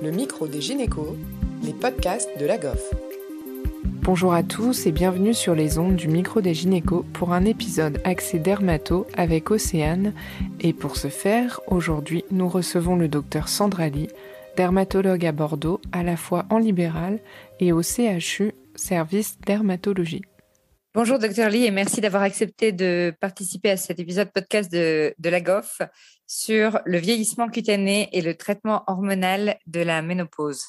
Le micro des gynécos, les podcasts de la GOF. Bonjour à tous et bienvenue sur les ondes du micro des gynécos pour un épisode axé dermato avec Océane. Et pour ce faire, aujourd'hui, nous recevons le docteur Sandra Ly, dermatologue à Bordeaux, à la fois en libéral et au CHU, service dermatologie. Bonjour Dr Ly et merci d'avoir accepté de participer à cet épisode podcast de la GOF sur le vieillissement cutané et le traitement hormonal de la ménopause.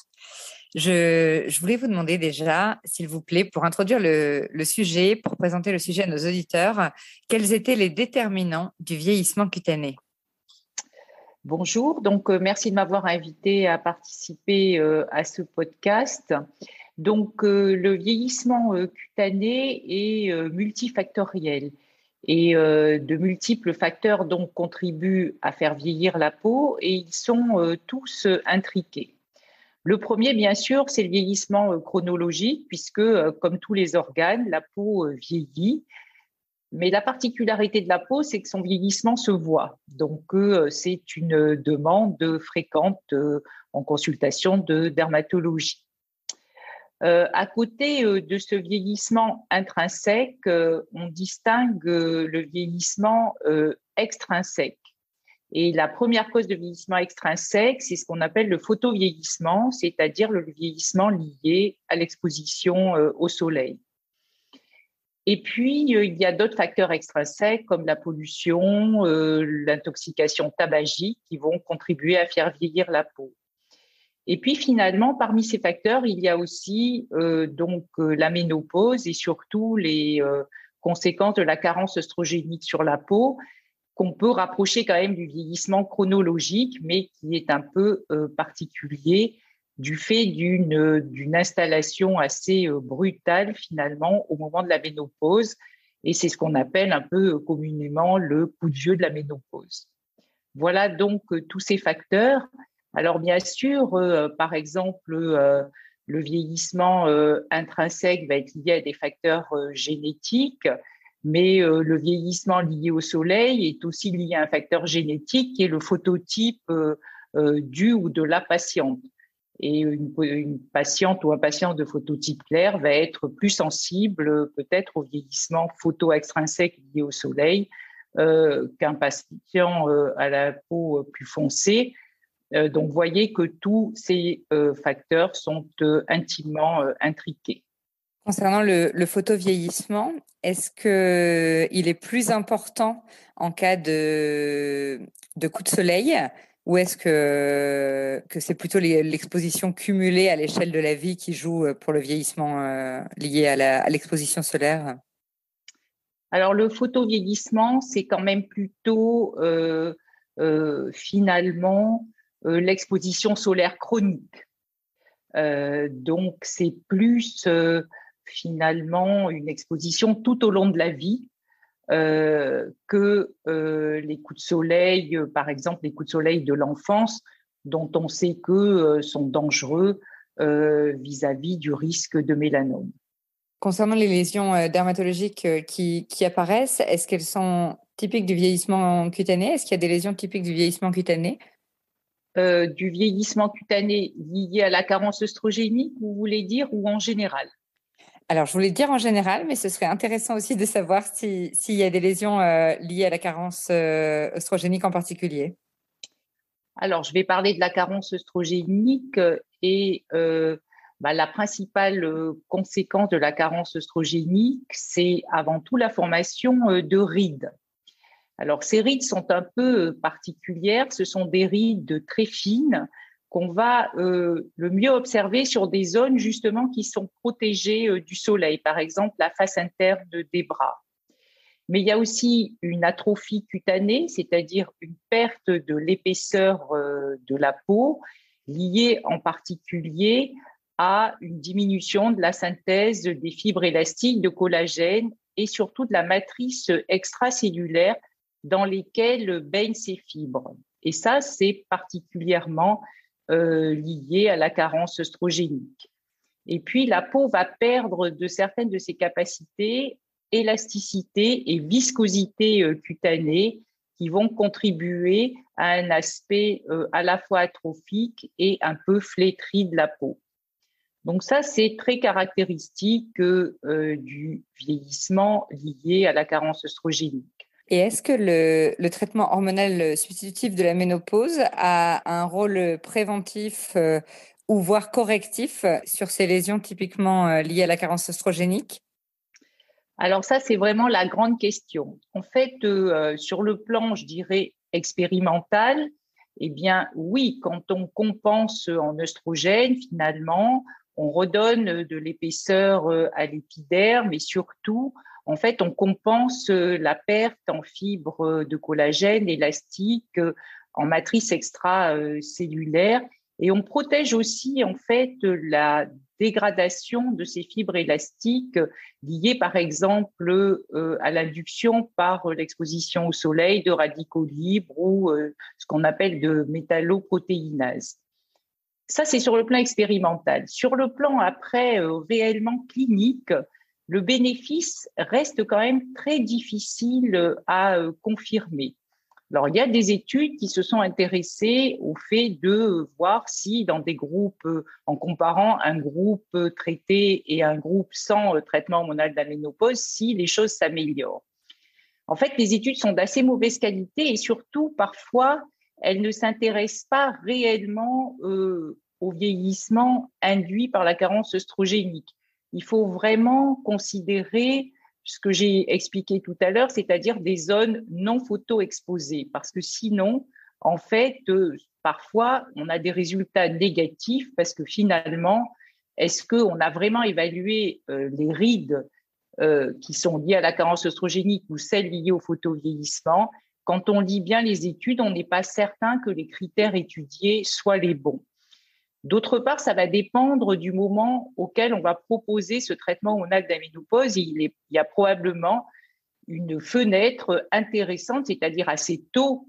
Je voulais vous demander déjà, s'il vous plaît, pour introduire le sujet, pour présenter le sujet à nos auditeurs, quels étaient les déterminants du vieillissement cutané ? Bonjour, donc merci de m'avoir invité à participer à ce podcast. Donc, le vieillissement cutané est multifactoriel et de multiples facteurs donc contribuent à faire vieillir la peau et ils sont tous intriqués. Le premier, bien sûr, c'est le vieillissement chronologique puisque, comme tous les organes, la peau vieillit. Mais la particularité de la peau, c'est que son vieillissement se voit. Donc, c'est une demande fréquente en consultation de dermatologie. À côté de ce vieillissement intrinsèque, on distingue le vieillissement extrinsèque. Et la première cause de vieillissement extrinsèque, c'est ce qu'on appelle le photovieillissement, c'est-à-dire le vieillissement lié à l'exposition au soleil. Et puis, il y a d'autres facteurs extrinsèques comme la pollution, l'intoxication tabagique qui vont contribuer à faire vieillir la peau. Et puis finalement, parmi ces facteurs, il y a aussi la ménopause et surtout les conséquences de la carence œstrogénique sur la peau qu'on peut rapprocher quand même du vieillissement chronologique, mais qui est un peu particulier du fait d'une installation assez brutale finalement au moment de la ménopause. Et c'est ce qu'on appelle un peu communément le coup de vieux de la ménopause. Voilà donc tous ces facteurs. Alors bien sûr, par exemple, le vieillissement intrinsèque va être lié à des facteurs génétiques, mais le vieillissement lié au soleil est aussi lié à un facteur génétique qui est le phototype du ou de la patiente. Et une patiente ou un patient de phototype clair va être plus sensible peut-être au vieillissement photo-extrinsèque lié au soleil qu'un patient à la peau plus foncée. Donc, vous voyez que tous ces facteurs sont intimement intriqués. Concernant le photovieillissement, est-ce qu'il est plus important en cas de coup de soleil ou est-ce que c'est plutôt l'exposition cumulée à l'échelle de la vie qui joue pour le vieillissement lié à l'exposition solaire ? Alors, le photovieillissement, c'est quand même plutôt finalement l'exposition solaire chronique. Donc, c'est plus finalement une exposition tout au long de la vie que les coups de soleil, par exemple les coups de soleil de l'enfance, dont on sait que sont dangereux vis-à-vis du risque de mélanome. Concernant les lésions dermatologiques qui apparaissent, est-ce qu'elles sont typiques du vieillissement cutané ? Est-ce qu'il y a des lésions typiques du vieillissement cutané ? Du vieillissement cutané lié à la carence œstrogénique, vous voulez dire, ou en général ? Alors, je voulais dire en général, mais ce serait intéressant aussi de savoir s'il y a des lésions liées à la carence œstrogénique en particulier. Alors, je vais parler de la carence œstrogénique et la principale conséquence de la carence œstrogénique, c'est avant tout la formation de rides. Alors, ces rides sont un peu particulières. Ce sont des rides très fines qu'on va le mieux observer sur des zones justement qui sont protégées du soleil, par exemple la face interne des bras. Mais il y a aussi une atrophie cutanée, c'est-à-dire une perte de l'épaisseur de la peau, liée en particulier à une diminution de la synthèse des fibres élastiques de collagène et surtout de la matrice extracellulaire dans lesquelles baignent ces fibres. Et ça, c'est particulièrement lié à la carence œstrogénique. Et puis, la peau va perdre de certaines de ses capacités, élasticité et viscosité cutanée, qui vont contribuer à un aspect à la fois atrophique et un peu flétri de la peau. Donc ça, c'est très caractéristique du vieillissement lié à la carence œstrogénique. Et est-ce que le traitement hormonal substitutif de la ménopause a un rôle préventif ou voire correctif sur ces lésions typiquement liées à la carence œstrogénique? Alors ça, c'est vraiment la grande question. En fait, sur le plan, je dirais, expérimental, eh bien oui, quand on compense en œstrogène, finalement, on redonne de l'épaisseur à l'épiderme, mais surtout, en fait, on compense la perte en fibres de collagène élastique en matrice extracellulaire et on protège aussi, en fait, la dégradation de ces fibres élastiques liées, par exemple, à l'induction par l'exposition au soleil de radicaux libres ou ce qu'on appelle de métalloprotéinase. Ça, c'est sur le plan expérimental. Sur le plan après réellement clinique, le bénéfice reste quand même très difficile à confirmer. Alors, il y a des études qui se sont intéressées au fait de voir si dans des groupes, en comparant un groupe traité et un groupe sans traitement hormonal de la ménopause, si les choses s'améliorent. En fait, les études sont d'assez mauvaise qualité et surtout, parfois, elles ne s'intéressent pas réellement au vieillissement induit par la carence œstrogénique. Il faut vraiment considérer ce que j'ai expliqué tout à l'heure, c'est-à-dire des zones non photo-exposées, parce que sinon, en fait, parfois, on a des résultats négatifs parce que finalement, est-ce qu'on a vraiment évalué les rides qui sont liées à la carence œstrogénique ou celles liées au photovieillissement? Quand on lit bien les études, on n'est pas certain que les critères étudiés soient les bons. D'autre part, ça va dépendre du moment auquel on va proposer ce traitement hormonal de la ménopause. Il y a probablement une fenêtre intéressante, c'est-à-dire assez tôt,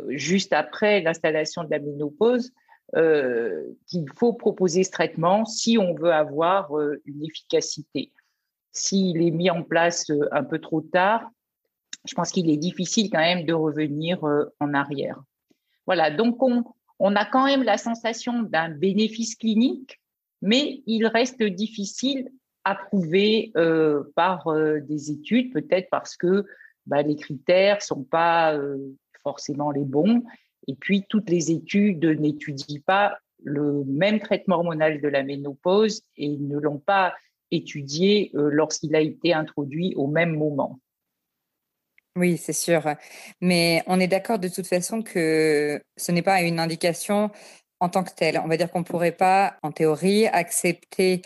juste après l'installation de la ménopause, qu'il faut proposer ce traitement si on veut avoir une efficacité. S'il est mis en place un peu trop tard, je pense qu'il est difficile quand même de revenir en arrière. Voilà, donc on a quand même la sensation d'un bénéfice clinique, mais il reste difficile à prouver par des études, peut-être parce que les critères ne sont pas forcément les bons. Et puis, toutes les études n'étudient pas le même traitement hormonal de la ménopause et ne l'ont pas étudié lorsqu'il a été introduit au même moment. Oui, c'est sûr. Mais on est d'accord de toute façon que ce n'est pas une indication en tant que telle. On va dire qu'on ne pourrait pas, en théorie, accepter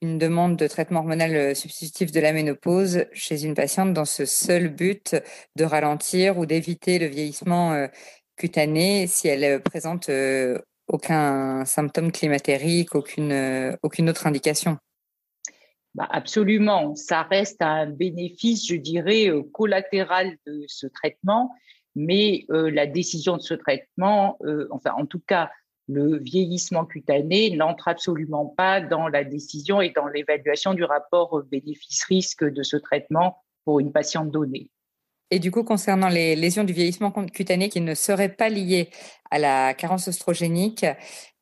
une demande de traitement hormonal substitutif de la ménopause chez une patiente dans ce seul but de ralentir ou d'éviter le vieillissement cutané si elle présente aucun symptôme climatérique, aucune autre indication. Absolument, ça reste un bénéfice, je dirais, collatéral de ce traitement, mais la décision de ce traitement, en tout cas, le vieillissement cutané n'entre absolument pas dans la décision et dans l'évaluation du rapport bénéfice-risque de ce traitement pour une patiente donnée. Et du coup, concernant les lésions du vieillissement cutané qui ne seraient pas liées à la carence œstrogénique,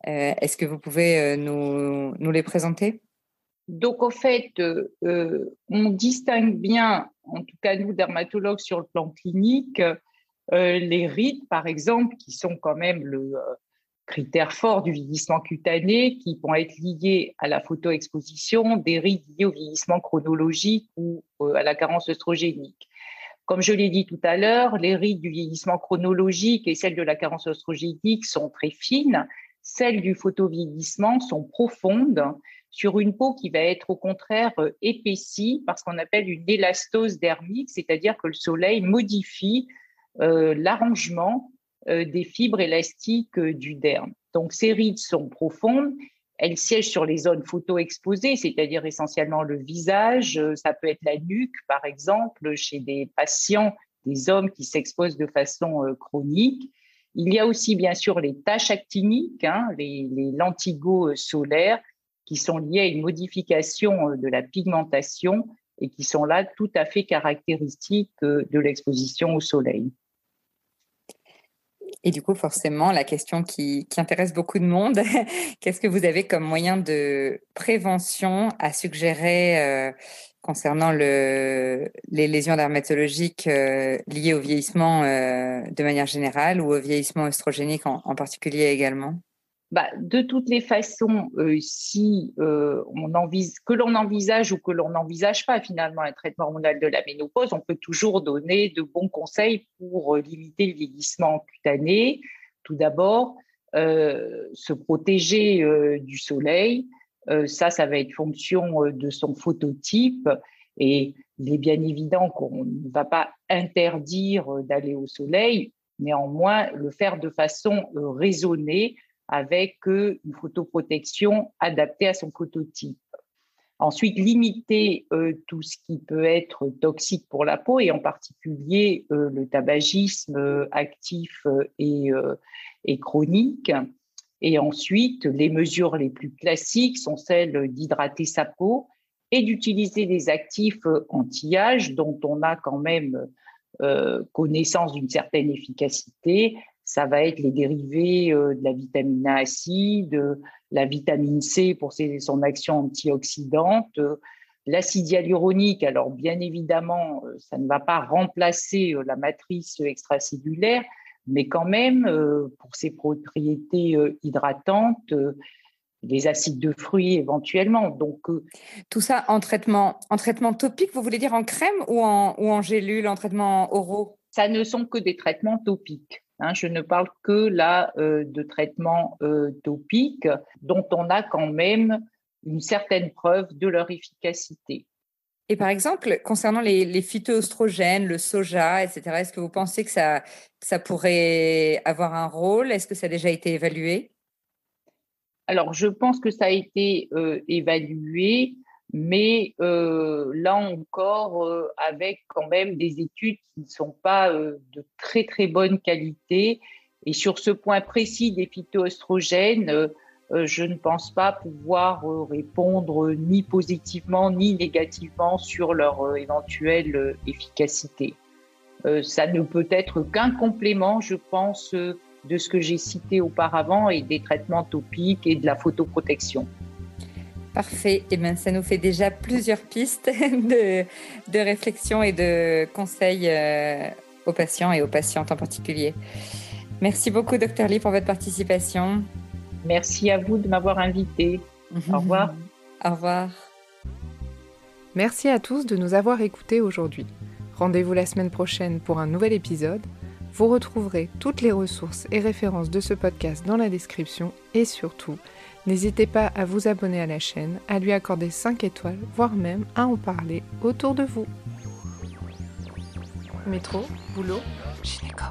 est-ce que vous pouvez nous les présenter ? Donc, en fait, on distingue bien, en tout cas nous, dermatologues, sur le plan clinique, les rides, par exemple, qui sont quand même le critère fort du vieillissement cutané, qui vont être liés à la photoexposition, des rides liées au vieillissement chronologique ou à la carence œstrogénique. Comme je l'ai dit tout à l'heure, les rides du vieillissement chronologique et celles de la carence œstrogénique sont très fines. Celles du photovieillissement sont profondes sur une peau qui va être au contraire épaissie par ce qu'on appelle une élastose dermique, c'est-à-dire que le soleil modifie l'arrangement des fibres élastiques du derme. Donc ces rides sont profondes, elles siègent sur les zones photoexposées, c'est-à-dire essentiellement le visage, ça peut être la nuque par exemple chez des patients, des hommes qui s'exposent de façon chronique. Il y a aussi bien sûr les taches actiniques, les lentigos solaires, qui sont liées à une modification de la pigmentation et qui sont là tout à fait caractéristiques de l'exposition au soleil. Et du coup, forcément, la question qui intéresse beaucoup de monde, qu'est-ce que vous avez comme moyen de prévention à suggérer concernant les lésions dermatologiques liées au vieillissement de manière générale ou au vieillissement œstrogénique en particulier également? De toutes les façons, si que l'on envisage ou que l'on n'envisage pas finalement un traitement hormonal de la ménopause, on peut toujours donner de bons conseils pour limiter le vieillissement cutané. Tout d'abord, se protéger du soleil. Ça va être fonction de son phototype. Et il est bien évident qu'on ne va pas interdire d'aller au soleil, néanmoins, le faire de façon raisonnée, avec une photoprotection adaptée à son phototype. Ensuite, limiter tout ce qui peut être toxique pour la peau et en particulier le tabagisme actif et chronique. Et ensuite, les mesures les plus classiques sont celles d'hydrater sa peau et d'utiliser des actifs anti-âge dont on a quand même connaissance d'une certaine efficacité. Ça va être les dérivés de la vitamine A acide, la vitamine C pour son action antioxydante, l'acide hyaluronique. Alors, bien évidemment, ça ne va pas remplacer la matrice extracellulaire, mais quand même, pour ses propriétés hydratantes, les acides de fruits éventuellement. Donc, tout ça en traitement topique, vous voulez dire en crème ou en gélule, en traitement oraux? Ça ne sont que des traitements topiques. Je ne parle que là de traitements topiques dont on a quand même une certaine preuve de leur efficacité. Et par exemple, concernant les phytoœstrogènes, le soja, etc., est-ce que vous pensez que ça pourrait avoir un rôle? Est-ce que ça a déjà été évalué? Alors, je pense que ça a été évalué, mais là encore, avec quand même des études qui ne sont pas de très, très bonne qualité. Et sur ce point précis des phytoœstrogènes, je ne pense pas pouvoir répondre ni positivement ni négativement sur leur éventuelle efficacité. Ça ne peut être qu'un complément, je pense, de ce que j'ai cité auparavant et des traitements topiques et de la photoprotection. Parfait. Eh bien, ça nous fait déjà plusieurs pistes de réflexion et de conseils aux patients et aux patientes en particulier. Merci beaucoup, Dr Lee, pour votre participation. Merci à vous de m'avoir invitée. Au revoir. Au revoir. Merci à tous de nous avoir écoutés aujourd'hui. Rendez-vous la semaine prochaine pour un nouvel épisode. Vous retrouverez toutes les ressources et références de ce podcast dans la description et surtout, n'hésitez pas à vous abonner à la chaîne, à lui accorder 5 étoiles, voire même à en parler autour de vous. Métro, boulot, gynéco.